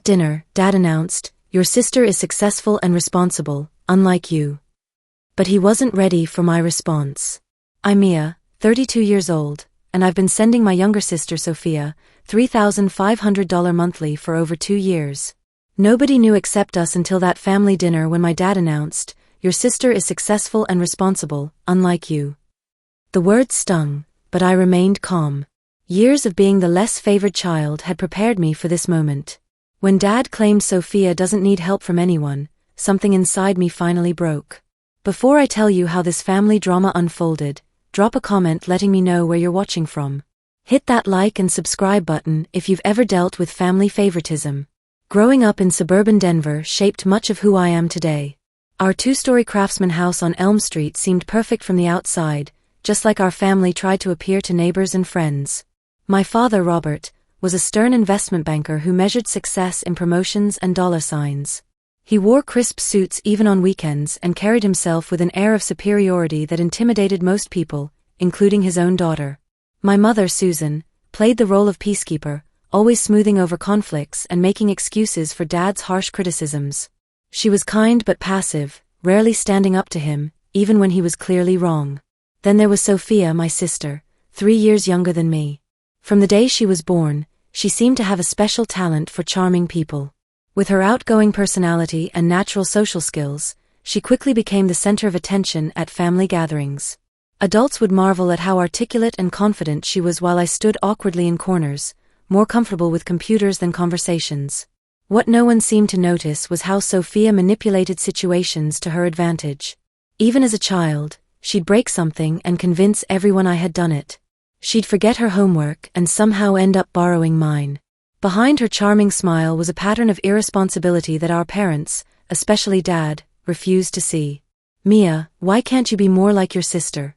dinner, Dad announced, "Your sister is successful and responsible, unlike you." But he wasn't ready for my response. I'm Mia, 32 years old, and I've been sending my younger sister Sophia $3,500 monthly for over 2 years. Nobody knew except us until that family dinner when my dad announced, "Your sister is successful and responsible, unlike you." The words stung, but I remained calm. Years of being the less favored child had prepared me for this moment. When Dad claimed Sophia doesn't need help from anyone, something inside me finally broke. Before I tell you how this family drama unfolded, drop a comment letting me know where you're watching from. Hit that like and subscribe button if you've ever dealt with family favoritism. Growing up in suburban Denver shaped much of who I am today. Our 2-story craftsman house on Elm Street seemed perfect from the outside, just like our family tried to appear to neighbors and friends. My father, Robert, was a stern investment banker who measured success in promotions and dollar signs. He wore crisp suits even on weekends and carried himself with an air of superiority that intimidated most people, including his own daughter. My mother, Susan, played the role of peacekeeper, always smoothing over conflicts and making excuses for Dad's harsh criticisms. She was kind but passive, rarely standing up to him, even when he was clearly wrong. Then there was Sophia, my sister, 3 years younger than me. From the day she was born, she seemed to have a special talent for charming people. With her outgoing personality and natural social skills, she quickly became the center of attention at family gatherings. Adults would marvel at how articulate and confident she was while I stood awkwardly in corners, more comfortable with computers than conversations. What no one seemed to notice was how Sophia manipulated situations to her advantage. Even as a child, she'd break something and convince everyone I had done it. She'd forget her homework and somehow end up borrowing mine. Behind her charming smile was a pattern of irresponsibility that our parents, especially Dad, refused to see. "Mia, why can't you be more like your sister?"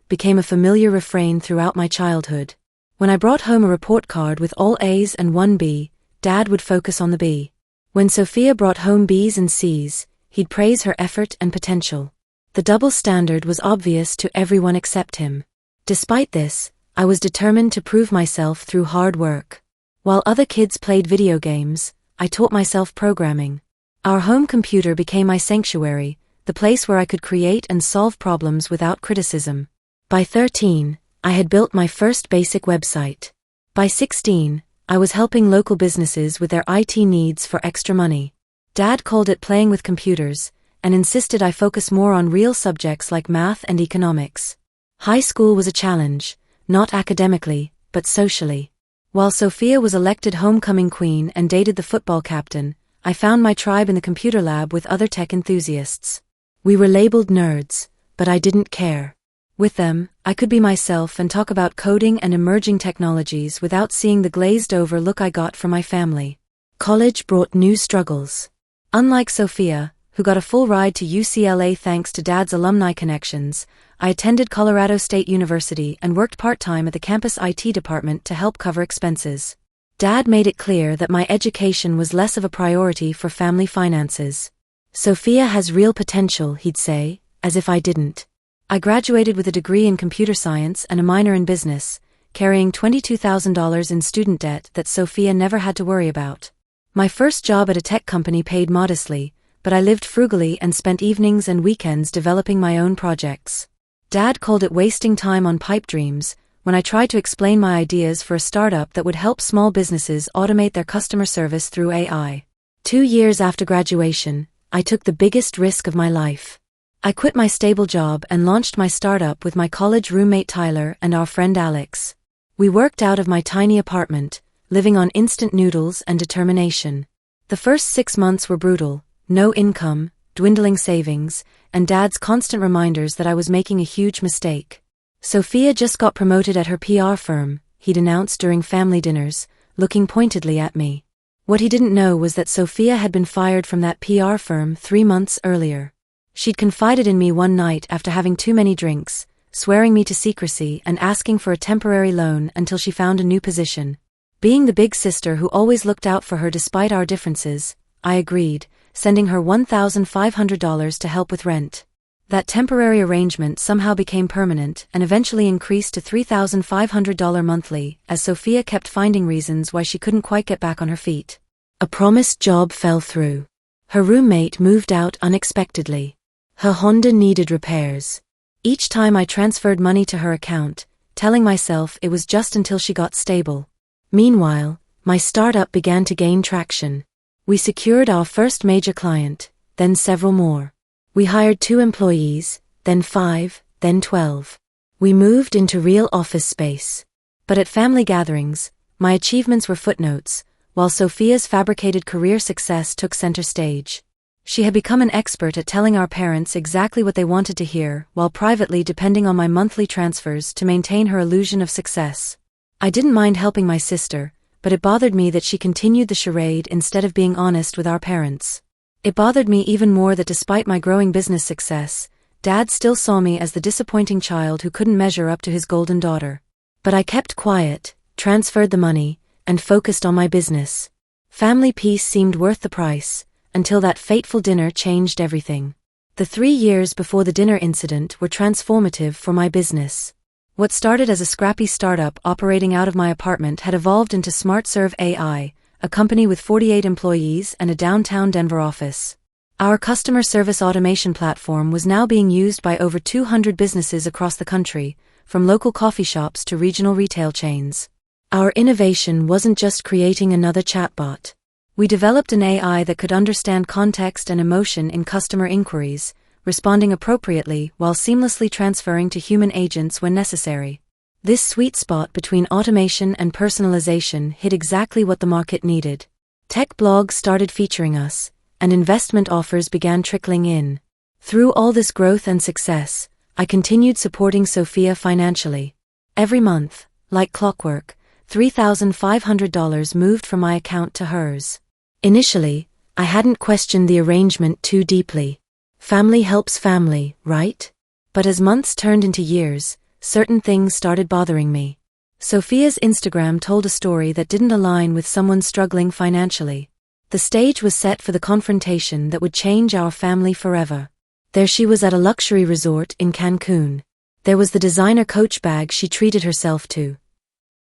became a familiar refrain throughout my childhood. When I brought home a report card with all A's and 1 B, Dad would focus on the B. When Sophia brought home B's and C's, he'd praise her effort and potential. The double standard was obvious to everyone except him. Despite this, I was determined to prove myself through hard work. While other kids played video games, I taught myself programming. Our home computer became my sanctuary, the place where I could create and solve problems without criticism. By 13, I had built my first basic website. By 16, I was helping local businesses with their IT needs for extra money. Dad called it playing with computers, and insisted I focus more on real subjects like math and economics. High school was a challenge, not academically, but socially. While Sophia was elected homecoming queen and dated the football captain, I found my tribe in the computer lab with other tech enthusiasts. We were labeled nerds, but I didn't care. With them, I could be myself and talk about coding and emerging technologies without seeing the glazed-over look I got from my family. College brought new struggles. Unlike Sophia, who got a full ride to UCLA thanks to Dad's alumni connections, I attended Colorado State University and worked part-time at the campus IT department to help cover expenses. Dad made it clear that my education was less of a priority for family finances. "Sophia has real potential," he'd say, as if I didn't. I graduated with a degree in computer science and a minor in business, carrying $22,000 in student debt that Sophia never had to worry about. My first job at a tech company paid modestly, but I lived frugally and spent evenings and weekends developing my own projects. Dad called it wasting time on pipe dreams when I tried to explain my ideas for a startup that would help small businesses automate their customer service through AI. 2 years after graduation, I took the biggest risk of my life. I quit my stable job and launched my startup with my college roommate Tyler and our friend Alex. We worked out of my tiny apartment, living on instant noodles and determination. The first 6 months were brutal: no income, dwindling savings, and Dad's constant reminders that I was making a huge mistake. "Sophia just got promoted at her PR firm," he'd announced during family dinners, looking pointedly at me. What he didn't know was that Sophia had been fired from that PR firm 3 months earlier. She'd confided in me one night after having too many drinks, swearing me to secrecy and asking for a temporary loan until she found a new position. Being the big sister who always looked out for her despite our differences, I agreed, sending her $1,500 to help with rent. That temporary arrangement somehow became permanent and eventually increased to $3,500 monthly, as Sophia kept finding reasons why she couldn't quite get back on her feet. A promised job fell through. Her roommate moved out unexpectedly. Her Honda needed repairs. Each time I transferred money to her account, telling myself it was just until she got stable. Meanwhile, my startup began to gain traction. We secured our first major client, then several more. We hired 2 employees, then 5, then 12. We moved into real office space. But at family gatherings, my achievements were footnotes, while Sophia's fabricated career success took center stage. She had become an expert at telling our parents exactly what they wanted to hear, while privately depending on my monthly transfers to maintain her illusion of success. I didn't mind helping my sister, but it bothered me that she continued the charade instead of being honest with our parents. It bothered me even more that despite my growing business success, Dad still saw me as the disappointing child who couldn't measure up to his golden daughter. But I kept quiet, transferred the money, and focused on my business. Family peace seemed worth the price, until that fateful dinner changed everything. The 3 years before the dinner incident were transformative for my business. What started as a scrappy startup operating out of my apartment had evolved into SmartServe AI, a company with 48 employees and a downtown Denver office. Our customer service automation platform was now being used by over 200 businesses across the country, from local coffee shops to regional retail chains. Our innovation wasn't just creating another chatbot. We developed an AI that could understand context and emotion in customer inquiries, responding appropriately while seamlessly transferring to human agents when necessary. This sweet spot between automation and personalization hit exactly what the market needed. Tech blogs started featuring us, and investment offers began trickling in. Through all this growth and success, I continued supporting Sophia financially. Every month, like clockwork, $3,500 moved from my account to hers. Initially, I hadn't questioned the arrangement too deeply. Family helps family, right? But as months turned into years, certain things started bothering me. Sophia's Instagram told a story that didn't align with someone struggling financially. The stage was set for the confrontation that would change our family forever. There she was at a luxury resort in Cancun. There was the designer Coach bag she treated herself to.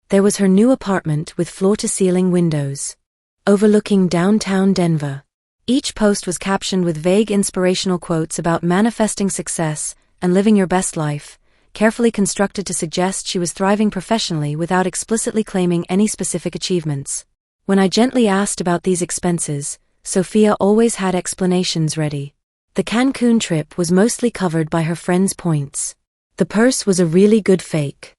There was her new apartment with floor-to-ceiling windows, overlooking downtown Denver. Each post was captioned with vague inspirational quotes about manifesting success and living your best life, carefully constructed to suggest she was thriving professionally without explicitly claiming any specific achievements. When I gently asked about these expenses, Sophia always had explanations ready. The Cancun trip was mostly covered by her friends' points. The purse was a really good fake.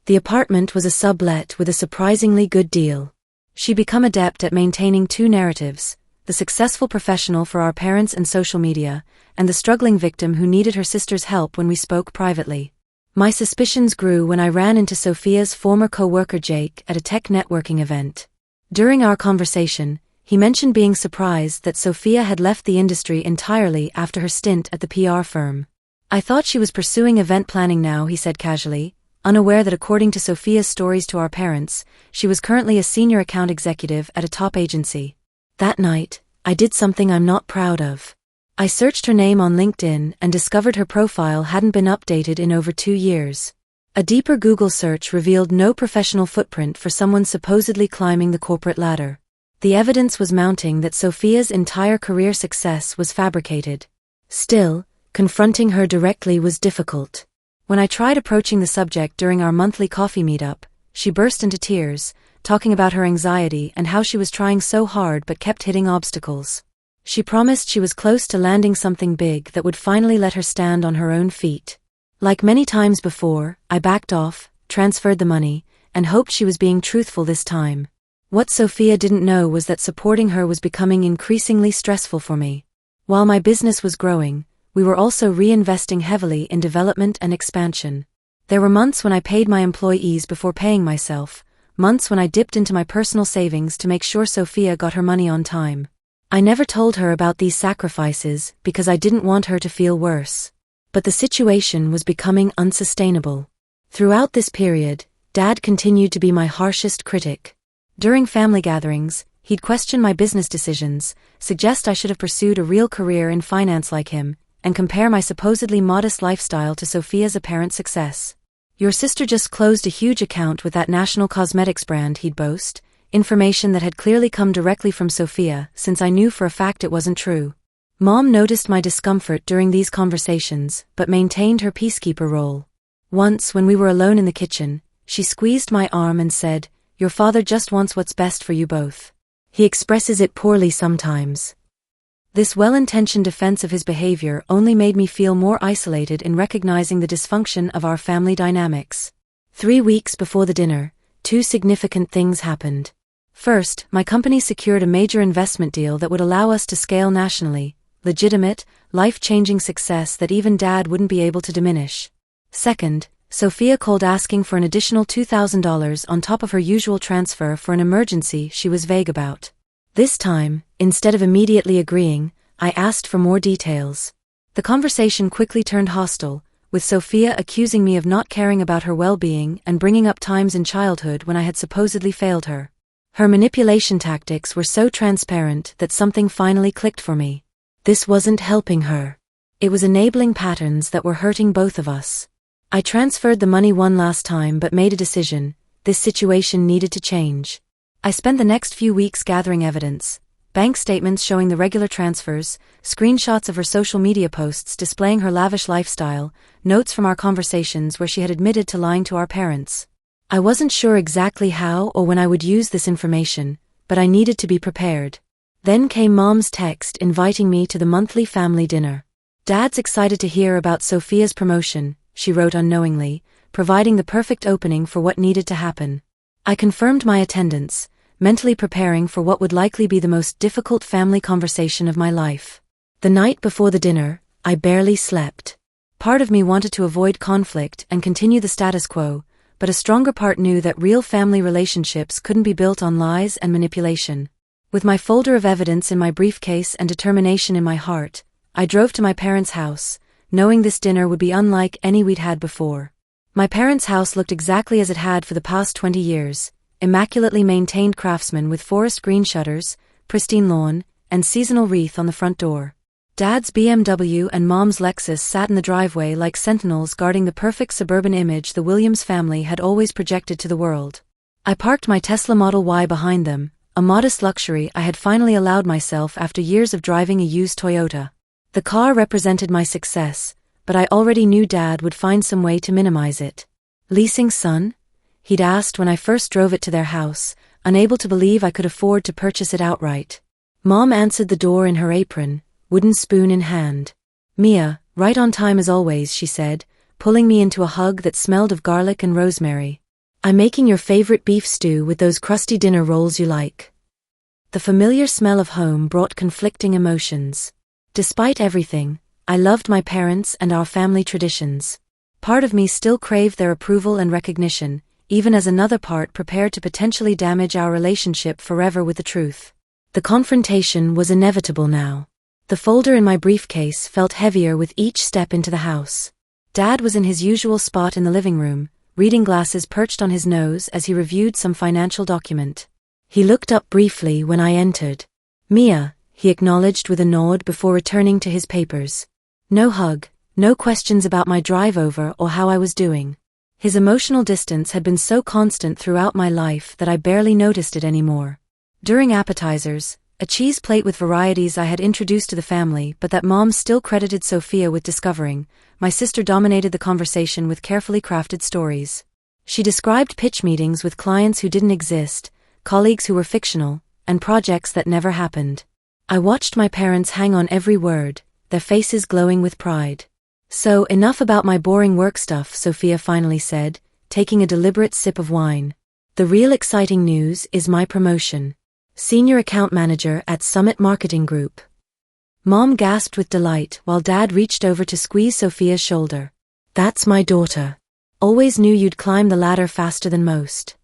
The apartment was a sublet with a surprisingly good deal. She'd become adept at maintaining 2 narratives, the successful professional for our parents and social media, and the struggling victim who needed her sister's help when we spoke privately. My suspicions grew when I ran into Sophia's former co-worker Jake at a tech networking event. During our conversation, he mentioned being surprised that Sophia had left the industry entirely after her stint at the PR firm. I thought she was pursuing event planning now, he said casually, unaware that according to Sophia's stories to our parents, she was currently a senior account executive at a top agency. That night, I did something I'm not proud of. I searched her name on LinkedIn and discovered her profile hadn't been updated in over 2 years. A deeper Google search revealed no professional footprint for someone supposedly climbing the corporate ladder. The evidence was mounting that Sophia's entire career success was fabricated. Still, confronting her directly was difficult. When I tried approaching the subject during our monthly coffee meetup, she burst into tears, talking about her anxiety and how she was trying so hard but kept hitting obstacles. She promised she was close to landing something big that would finally let her stand on her own feet. Like many times before, I backed off, transferred the money, and hoped she was being truthful this time. What Sophia didn't know was that supporting her was becoming increasingly stressful for me. While my business was growing, we were also reinvesting heavily in development and expansion. There were months when I paid my employees before paying myself, months when I dipped into my personal savings to make sure Sophia got her money on time. I never told her about these sacrifices because I didn't want her to feel worse. But the situation was becoming unsustainable. Throughout this period, Dad continued to be my harshest critic. During family gatherings, he'd question my business decisions, suggest I should have pursued a real career in finance like him, and compare my supposedly modest lifestyle to Sophia's apparent success. "Your sister just closed a huge account with that national cosmetics brand," he'd boast, information that had clearly come directly from Sophia, since I knew for a fact it wasn't true. Mom noticed my discomfort during these conversations, but maintained her peacekeeper role. Once, when we were alone in the kitchen, she squeezed my arm and said, "Your father just wants what's best for you both. He expresses it poorly sometimes." This well-intentioned defense of his behavior only made me feel more isolated in recognizing the dysfunction of our family dynamics. 3 weeks before the dinner, 2 significant things happened. First, my company secured a major investment deal that would allow us to scale nationally, legitimate, life-changing success that even Dad wouldn't be able to diminish. Second, Sophia called asking for an additional $2,000 on top of her usual transfer for an emergency she was vague about. This time, instead of immediately agreeing, I asked for more details. The conversation quickly turned hostile, with Sophia accusing me of not caring about her well-being and bringing up times in childhood when I had supposedly failed her. Her manipulation tactics were so transparent that something finally clicked for me. This wasn't helping her. It was enabling patterns that were hurting both of us. I transferred the money one last time but made a decision: this situation needed to change. I spent the next few weeks gathering evidence: bank statements showing the regular transfers, screenshots of her social media posts displaying her lavish lifestyle, notes from our conversations where she had admitted to lying to our parents. I wasn't sure exactly how or when I would use this information, but I needed to be prepared. Then came Mom's text inviting me to the monthly family dinner. "Dad's excited to hear about Sophia's promotion," she wrote unknowingly, providing the perfect opening for what needed to happen. I confirmed my attendance, mentally preparing for what would likely be the most difficult family conversation of my life. The night before the dinner, I barely slept. Part of me wanted to avoid conflict and continue the status quo, but a stronger part knew that real family relationships couldn't be built on lies and manipulation. With my folder of evidence in my briefcase and determination in my heart, I drove to my parents' house, knowing this dinner would be unlike any we'd had before. My parents' house looked exactly as it had for the past 20 years, immaculately maintained craftsman with forest green shutters, pristine lawn, and seasonal wreath on the front door. Dad's BMW and Mom's Lexus sat in the driveway like sentinels guarding the perfect suburban image the Williams family had always projected to the world. I parked my Tesla Model Y behind them, a modest luxury I had finally allowed myself after years of driving a used Toyota. The car represented my success, but I already knew Dad would find some way to minimize it. "Leasing, son?" he'd asked when I first drove it to their house, unable to believe I could afford to purchase it outright. Mom answered the door in her apron, wooden spoon in hand. "Mia, right on time as always," she said, pulling me into a hug that smelled of garlic and rosemary. "I'm making your favorite beef stew with those crusty dinner rolls you like." The familiar smell of home brought conflicting emotions. Despite everything, I loved my parents and our family traditions. Part of me still craved their approval and recognition, even as another part prepared to potentially damage our relationship forever with the truth. The confrontation was inevitable now. The folder in my briefcase felt heavier with each step into the house. Dad was in his usual spot in the living room, reading glasses perched on his nose as he reviewed some financial document. He looked up briefly when I entered. "Mia," he acknowledged with a nod before returning to his papers. No hug, no questions about my drive over or how I was doing. His emotional distance had been so constant throughout my life that I barely noticed it anymore. During appetizers, a cheese plate with varieties I had introduced to the family but that Mom still credited Sophia with discovering, my sister dominated the conversation with carefully crafted stories. She described pitch meetings with clients who didn't exist, colleagues who were fictional, and projects that never happened. I watched my parents hang on every word, their faces glowing with pride. "So, enough about my boring work stuff," Sophia finally said, taking a deliberate sip of wine. "The real exciting news is my promotion. Senior Account Manager at Summit Marketing Group." Mom gasped with delight while Dad reached over to squeeze Sophia's shoulder. "That's my daughter. Always knew you'd climb the ladder faster than most."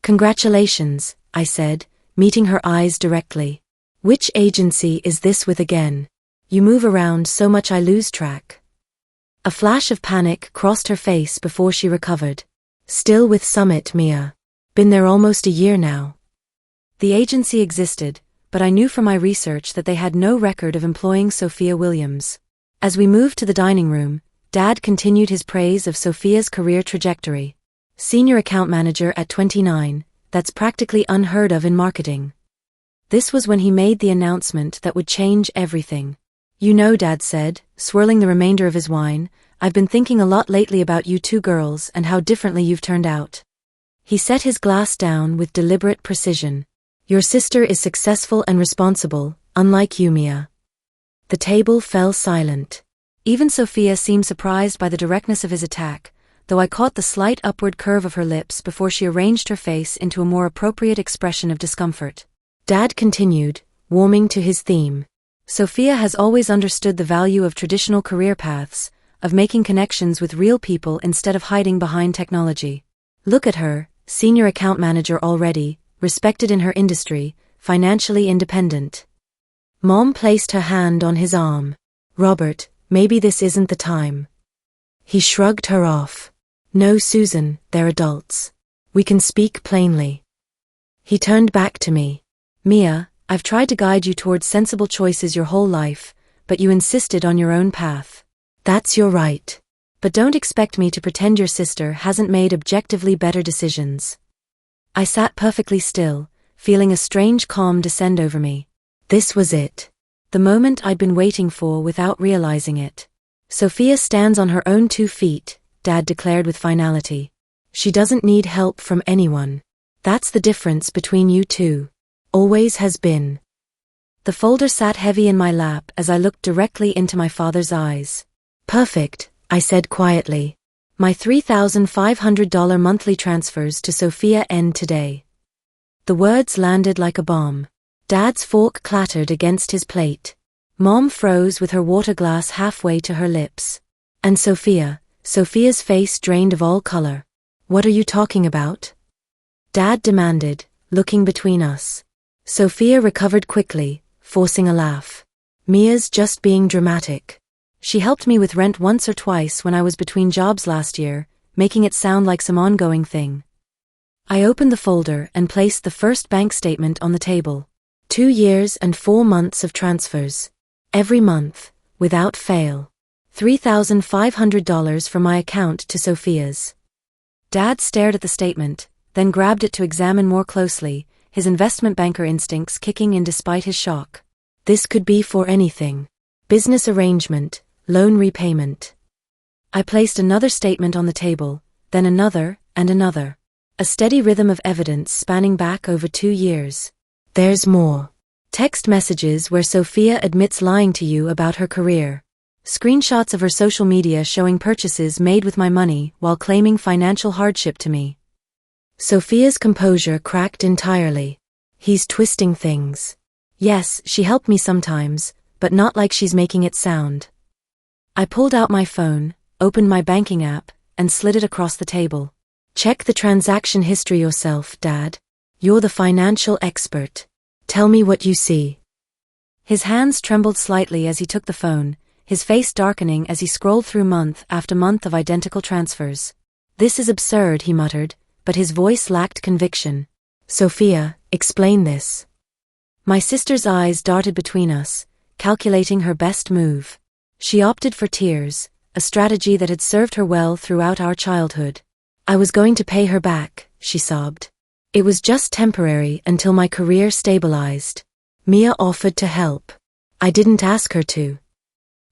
"Congratulations," I said, meeting her eyes directly. "Which agency is this with again? You move around so much I lose track." A flash of panic crossed her face before she recovered. "Still with Summit, Mia. Been there almost a year now." The agency existed, but I knew from my research that they had no record of employing Sophia Williams. As we moved to the dining room, Dad continued his praise of Sophia's career trajectory. Senior Account Manager at 29, That's practically unheard of in marketing. This was when he made the announcement that would change everything. You know, Dad said, swirling the remainder of his wine, I've been thinking a lot lately about you two girls and how differently you've turned out. He set his glass down with deliberate precision. Your sister is successful and responsible, unlike you, Mia. The table fell silent. Even Sophia seemed surprised by the directness of his attack, though I caught the slight upward curve of her lips before she arranged her face into a more appropriate expression of discomfort. Dad continued, warming to his theme. Sophia has always understood the value of traditional career paths, of making connections with real people instead of hiding behind technology. Look at her, senior account manager already, respected in her industry, financially independent. Mom placed her hand on his arm. Robert, maybe this isn't the time. He shrugged her off. No, Susan, they're adults. We can speak plainly. He turned back to me. Mia, I've tried to guide you towards sensible choices your whole life, but you insisted on your own path. That's your right. But don't expect me to pretend your sister hasn't made objectively better decisions. I sat perfectly still, feeling a strange calm descend over me. This was it. The moment I'd been waiting for without realizing it. Sophia stands on her own 2 feet, Dad declared with finality. She doesn't need help from anyone. That's the difference between you two. Always has been. The folder sat heavy in my lap as I looked directly into my father's eyes. Perfect, I said quietly. My $3,500 monthly transfers to Sophia end today. The words landed like a bomb. Dad's fork clattered against his plate. Mom froze with her water glass halfway to her lips. And Sophia's face drained of all color. What are you talking about? Dad demanded, looking between us. Sophia recovered quickly, forcing a laugh. Mia's just being dramatic. She helped me with rent once or twice when I was between jobs last year, making it sound like some ongoing thing. I opened the folder and placed the first bank statement on the table. 2 years and 4 months of transfers. Every month, without fail. $3,500 from my account to Sophia's. Dad stared at the statement, then grabbed it to examine more closely, his investment banker instincts kicking in despite his shock. This could be for anything. Business arrangement, loan repayment. I placed another statement on the table, then another, and another. A steady rhythm of evidence spanning back over 2 years. There's more. Text messages where Sophia admits lying to you about her career. Screenshots of her social media showing purchases made with my money while claiming financial hardship to me. Sophia's composure cracked entirely. He's twisting things. Yes, she helped me sometimes, but not like she's making it sound. I pulled out my phone, opened my banking app, and slid it across the table. Check the transaction history yourself, Dad. You're the financial expert. Tell me what you see. His hands trembled slightly as he took the phone, his face darkening as he scrolled through month after month of identical transfers. This is absurd, he muttered, but his voice lacked conviction. Sophia, explain this. My sister's eyes darted between us, calculating her best move. She opted for tears, a strategy that had served her well throughout our childhood. I was going to pay her back, she sobbed. It was just temporary until my career stabilized. Mia offered to help. I didn't ask her to.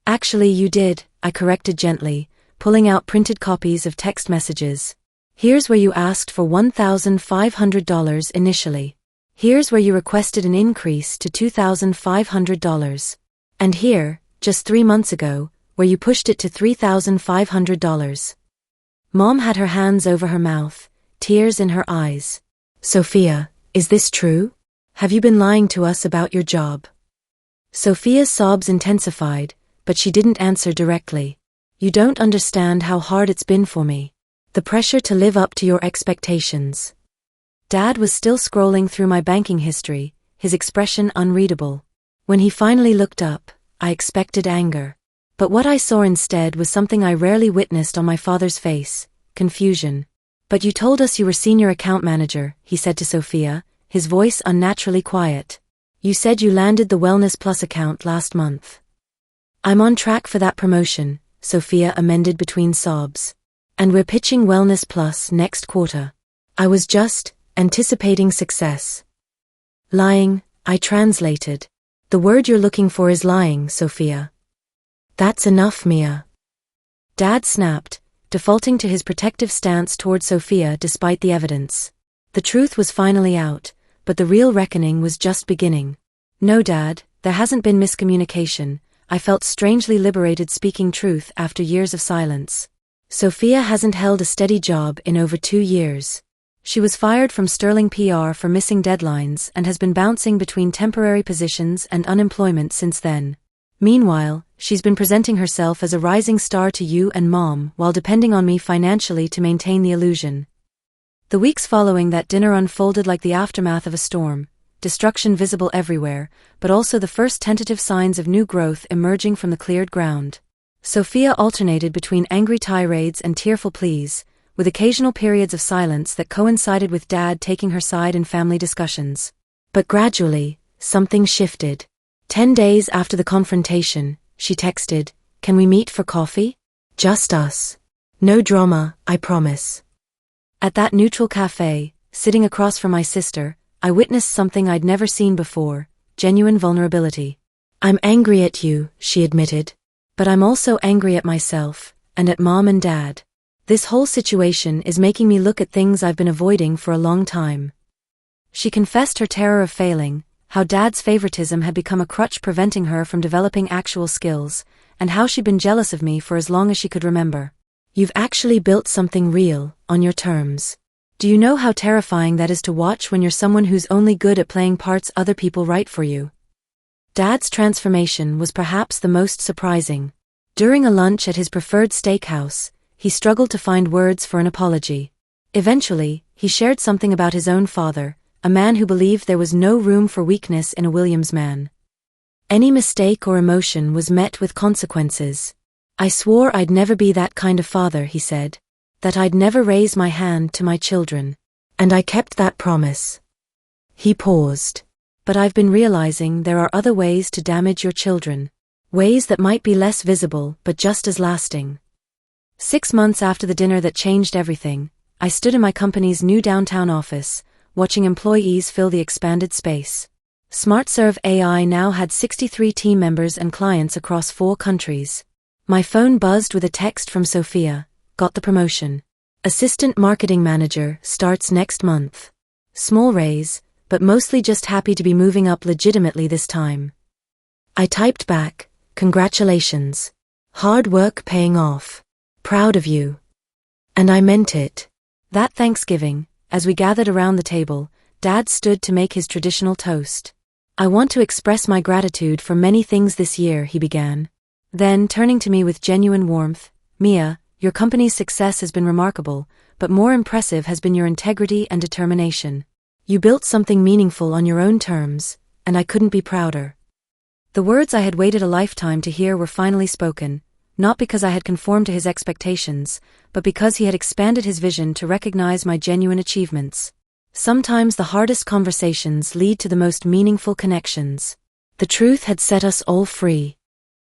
Actually, you did, I corrected gently, pulling out printed copies of text messages. Here's where you asked for $1,500 initially. Here's where you requested an increase to $2,500. And here, just 3 months ago, where you pushed it to $3,500. Mom had her hands over her mouth, tears in her eyes. Sophia, is this true? Have you been lying to us about your job? Sophia's sobs intensified, but she didn't answer directly. You don't understand how hard it's been for me. The pressure to live up to your expectations. Dad was still scrolling through my banking history, his expression unreadable. When he finally looked up, I expected anger. But what I saw instead was something I rarely witnessed on my father's face, confusion. But you told us you were senior account manager, he said to Sophia, his voice unnaturally quiet. You said you landed the Wellness Plus account last month. I'm on track for that promotion, Sophia amended between sobs. And we're pitching Wellness Plus next quarter. I was just, anticipating success. Lying, I translated. The word you're looking for is lying, Sophia. That's enough, Mia. Dad snapped, defaulting to his protective stance toward Sophia despite the evidence. The truth was finally out, but the real reckoning was just beginning. No, Dad, there hasn't been miscommunication. I felt strangely liberated speaking truth after years of silence. Sophia hasn't held a steady job in over 2 years. She was fired from Sterling PR for missing deadlines and has been bouncing between temporary positions and unemployment since then. Meanwhile, she's been presenting herself as a rising star to you and Mom while depending on me financially to maintain the illusion. The weeks following that dinner unfolded like the aftermath of a storm, destruction visible everywhere, but also the first tentative signs of new growth emerging from the cleared ground. Sophia alternated between angry tirades and tearful pleas, with occasional periods of silence that coincided with Dad taking her side in family discussions. But gradually, something shifted. 10 days after the confrontation, she texted, "Can we meet for coffee? Just us. No drama, I promise." At that neutral cafe, sitting across from my sister, I witnessed something I'd never seen before, genuine vulnerability. "I'm angry at you," she admitted. "But I'm also angry at myself, and at Mom and Dad. This whole situation is making me look at things I've been avoiding for a long time." She confessed her terror of failing, how Dad's favoritism had become a crutch preventing her from developing actual skills, and how she'd been jealous of me for as long as she could remember. "You've actually built something real, on your terms. Do you know how terrifying that is to watch when you're someone who's only good at playing parts other people write for you?" Dad's transformation was perhaps the most surprising. During a lunch at his preferred steakhouse, he struggled to find words for an apology. Eventually, he shared something about his own father, a man who believed there was no room for weakness in a Williams man. Any mistake or emotion was met with consequences. "I swore I'd never be that kind of father," he said. "That I'd never raise my hand to my children. And I kept that promise." He paused. "But I've been realizing there are other ways to damage your children. Ways that might be less visible but just as lasting." 6 months after the dinner that changed everything, I stood in my company's new downtown office, watching employees fill the expanded space. SmartServe AI now had 63 team members and clients across 4 countries. My phone buzzed with a text from Sophia. "Got the promotion. Assistant marketing manager, starts next month. Small raise, but mostly just happy to be moving up legitimately this time." I typed back, "Congratulations. Hard work paying off. Proud of you." And I meant it. That Thanksgiving, as we gathered around the table, Dad stood to make his traditional toast. "I want to express my gratitude for many things this year," he began. Then, turning to me with genuine warmth, "Mia, your company's success has been remarkable, but more impressive has been your integrity and determination. You built something meaningful on your own terms, and I couldn't be prouder." The words I had waited a lifetime to hear were finally spoken, not because I had conformed to his expectations, but because he had expanded his vision to recognize my genuine achievements. Sometimes the hardest conversations lead to the most meaningful connections. The truth had set us all free.